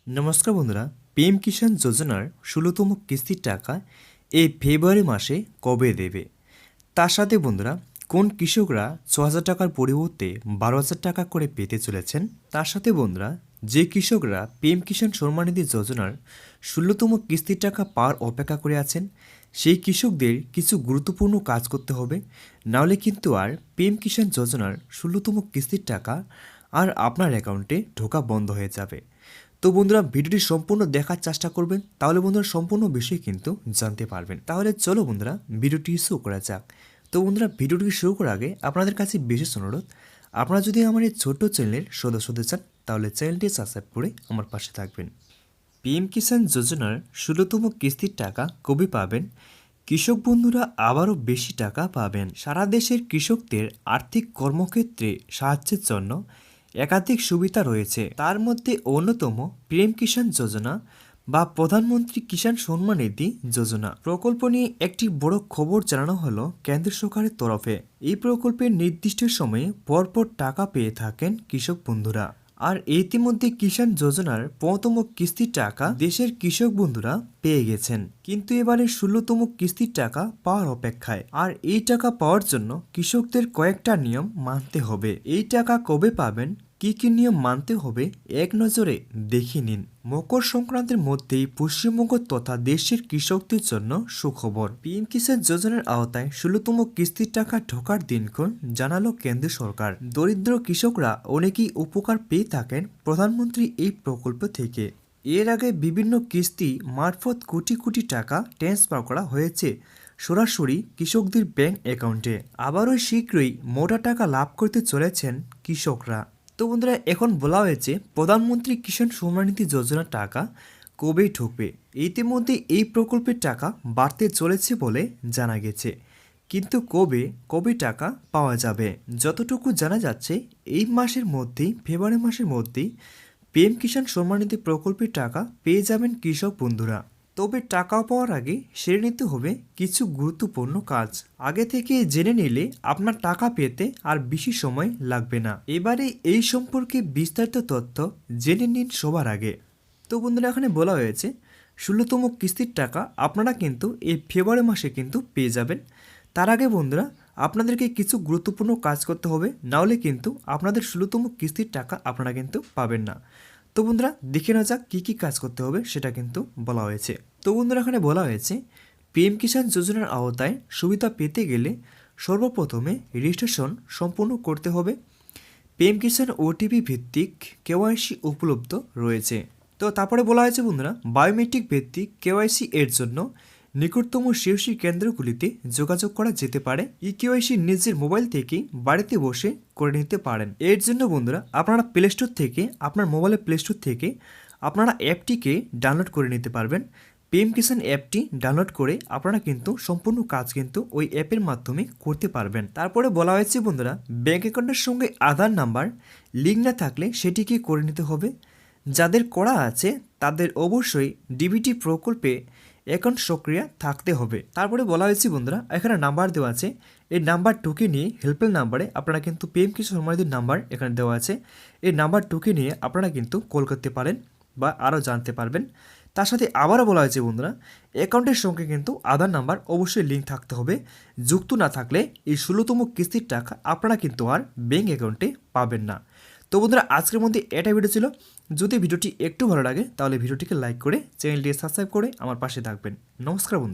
নমস্কার বন্ধুরা, পিএম কিষাণ যোজনার ১৬তম কিস্তির টাকা এই ফেব্রুয়ারি মাসে কবে দেবে? তার সাথে বন্ধুরা কোন কৃষকরা ৬,০০০ টাকার পরিবর্তে ১২,০০০ টাকা করে পেতে চলেছেন? তার সাথে বন্ধুরা যে কৃষকরা পিএম কিষাণ সম্মান নিধি যোজনার ১৬তম কিস্তির টাকা পাওয়ার অপেক্ষা করে আছেন, সেই কৃষকদের কিছু গুরুত্বপূর্ণ কাজ করতে হবে, নাহলে কিন্তু আর পিএম কিষাণ যোজনার ১৬তম কিস্তির টাকা আর আপনার অ্যাকাউন্টে ঢোকা বন্ধ হয়ে যাবে। তো বন্ধুরা ভিডিওটি সম্পূর্ণ দেখার চেষ্টা করবেন, তাহলে বন্ধুরা সম্পূর্ণ বিষয় কিন্তু জানতে পারবেন। তাহলে চলো বন্ধুরা ভিডিওটি শুরু করা যাক। তো বন্ধুরা ভিডিওটি শুরু করার আগে আপনাদের কাছে বিশেষ অনুরোধ, আপনারা যদি আমার এই ছোট্ট চ্যানেলের সদস্য হতে চান তাহলে চ্যানেলটি সাবস্ক্রাইব করে আমার পাশে থাকবেন। পিএম কিষাণ যোজনার ১৬তম কিস্তির টাকা কবে পাবেন? কৃষক বন্ধুরা আবারও বেশি টাকা পাবেন। সারা দেশের কৃষকদের আর্থিক কর্মক্ষেত্রে সাহায্যের জন্য একাধিক সুবিধা রয়েছে। তার মধ্যে অন্যতম পিএম কিষাণ যোজনা বা প্রধানমন্ত্রী কিষাণ সম্মান নিধি যোজনা প্রকল্প নিয়ে একটি বড় খবর জানানো হলো কেন্দ্র সরকারের তরফে। এই প্রকল্পের নির্দিষ্ট সময়ে পরপর টাকা পেয়ে থাকেন কৃষক বন্ধুরা। আর ইতিমধ্যে কিষাণ যোজনার ১৫তম কিস্তির টাকা দেশের কৃষক বন্ধুরা পেয়ে গেছেন, কিন্তু এবারে ১৬তম কিস্তির টাকা পাওয়ার অপেক্ষায়। আর এই টাকা পাওয়ার জন্য কৃষকদের কয়েকটা নিয়ম মানতে হবে। এই টাকা কবে পাবেন, কি কি নিয়ম মানতে হবে এক নজরে দেখে নিন। মকর সংক্রান্তির মধ্যেই পশ্চিমবঙ্গ তথা দেশের কৃষকদের জন্য সুখবর। পিএম কিষাণ যোজনার আওতায় ১৬তম কিস্তির টাকা ঢোকার দিনক্ষণ জানালো কেন্দ্র সরকার। দরিদ্র কৃষকরা অনেকেই উপকার পেয়ে থাকেন প্রধানমন্ত্রী এই প্রকল্প থেকে। এর আগে বিভিন্ন কিস্তি মারফত কোটি কোটি টাকা ট্রান্সফার করা হয়েছে সরাসরি কৃষকদের ব্যাংক অ্যাকাউন্টে। আবারও শীঘ্রই মোটা টাকা লাভ করতে চলেছেন কৃষকরা। তো বন্ধুরা এখন বলা হয়েছে প্রধানমন্ত্রী কিষাণ সম্মান নিধি যোজনার টাকা কবেই ঢুকবে। ইতিমধ্যে এই প্রকল্পের টাকা বাড়তে চলেছে বলে জানা গেছে, কিন্তু কবে টাকা পাওয়া যাবে? যতটুকু জানা যাচ্ছে এই মাসের মধ্যেই, ফেব্রুয়ারি মাসের মধ্যেই পিএম কিষাণ সম্মান নিধি প্রকল্পের টাকা পেয়ে যাবেন কৃষক বন্ধুরা। তবে টাকা পাওয়ার আগে সেরে নিতে হবে কিছু গুরুত্বপূর্ণ কাজ। আগে থেকে জেনে নিলে আপনার টাকা পেতে আর বেশি সময় লাগবে না। এবারে এই সম্পর্কে বিস্তারিত তথ্য জেনে নিন সবার আগে। তো বন্ধুরা এখানে বলা হয়েছে ১৬তম কিস্তির টাকা আপনারা কিন্তু এই ফেব্রুয়ারি মাসে কিন্তু পেয়ে যাবেন। তার আগে বন্ধুরা আপনাদেরকে কিছু গুরুত্বপূর্ণ কাজ করতে হবে, নাহলে কিন্তু আপনাদের ১৬তম কিস্তির টাকা আপনারা কিন্তু পাবেন না। তো বন্ধুরা দেখে নেওয়া যাক কী কী কাজ করতে হবে সেটা কিন্তু বলা হয়েছে। তো বন্ধুরা এখানে বলা হয়েছে পিএম কিষাণ যোজনার আওতায় সুবিধা পেতে গেলে সর্বপ্রথমে রেজিস্ট্রেশন সম্পূর্ণ করতে হবে। পিএম কিষাণ ওটিপি ভিত্তিক কেওয়াইসি উপলব্ধ রয়েছে। তো তারপরে বলা হয়েছে বন্ধুরা বায়োমেট্রিক ভিত্তিক কেওয়াইসি এর জন্য নিকটতম সিওসি কেন্দ্রগুলিতে যোগাযোগ করা যেতে পারে। কেওয়াইসি নিজের মোবাইল থেকেই বাড়িতে বসে করে নিতে পারেন। এর জন্য বন্ধুরা আপনারা প্লে স্টোর থেকে, আপনার মোবাইলের প্লে স্টোর থেকে আপনারা অ্যাপটিকে ডাউনলোড করে নিতে পারবেন। পিএম কিষাণ অ্যাপটি ডাউনলোড করে আপনারা কিন্তু সম্পূর্ণ কাজ কিন্তু ওই অ্যাপের মাধ্যমে করতে পারবেন। তারপরে বলা হয়েছে বন্ধুরা ব্যাঙ্ক অ্যাকাউন্টের সঙ্গে আধার নাম্বার লিঙ্ক না থাকলে সেটিকে করে নিতে হবে। যাদের করা আছে তাদের অবশ্যই ডিবিটি প্রকল্পে অ্যাকাউন্ট সক্রিয় থাকতে হবে। তারপরে বলা হয়েছে বন্ধুরা এখানে নাম্বার দেওয়া আছে, এই নাম্বার টুকে নিয়ে হেল্পলাইন নাম্বারে আপনারা কিন্তু পিএম কিষাণ সম্মান নিধির নাম্বার এখানে দেওয়া আছে, এই নাম্বার টুকে নিয়ে আপনারা কিন্তু কল করতে পারেন বা আরও জানতে পারবেন। তার সাথে আবারও বলা হয়েছে বন্ধুরা অ্যাকাউন্টের সঙ্গে কিন্তু আধার নাম্বার অবশ্যই লিঙ্ক থাকতে হবে। যুক্ত না থাকলে এই ১৬তম কিস্তির টাকা আপনারা কিন্তু আর ব্যাঙ্ক অ্যাকাউন্টে পাবেন না। তো বন্ধুরা আজকের মধ্যে এটাই ভিডিও ছিল। যদি ভিডিওটি একটু ভালো লাগে তাহলে ভিডিওটিকে লাইক করে চ্যানেলটি সাবস্ক্রাইব করে আমার পাশে থাকবেন। নমস্কার বন্ধুরা।